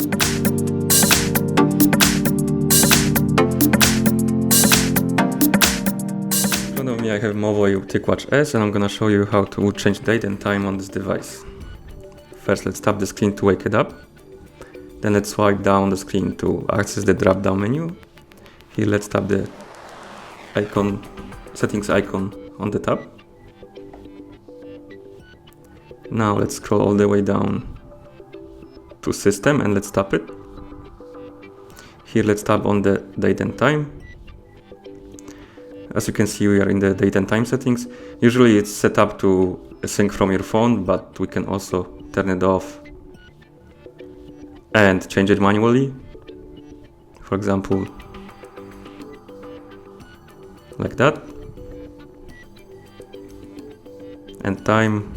In front of me I have MOBVOI TicWatch S, and I'm gonna show you how to change date and time on this device. First, let's tap the screen to wake it up. Then let's swipe down the screen to access the drop-down menu. Here, let's tap the icon, settings icon on the top. Now let's scroll all the way down to system and let's tap it. Here, let's tap on the date and time. As you can see, we are in the date and time settings. Usually it's set up to sync from your phone, but we can also turn it off and change it manually. For example, like that. And time.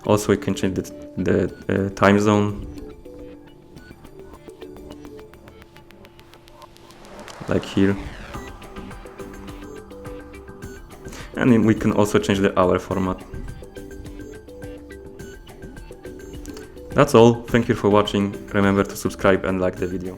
Also, we can change the time zone, like here. And then we can also change the hour format. That's all. Thank you for watching. Remember to subscribe and like the video.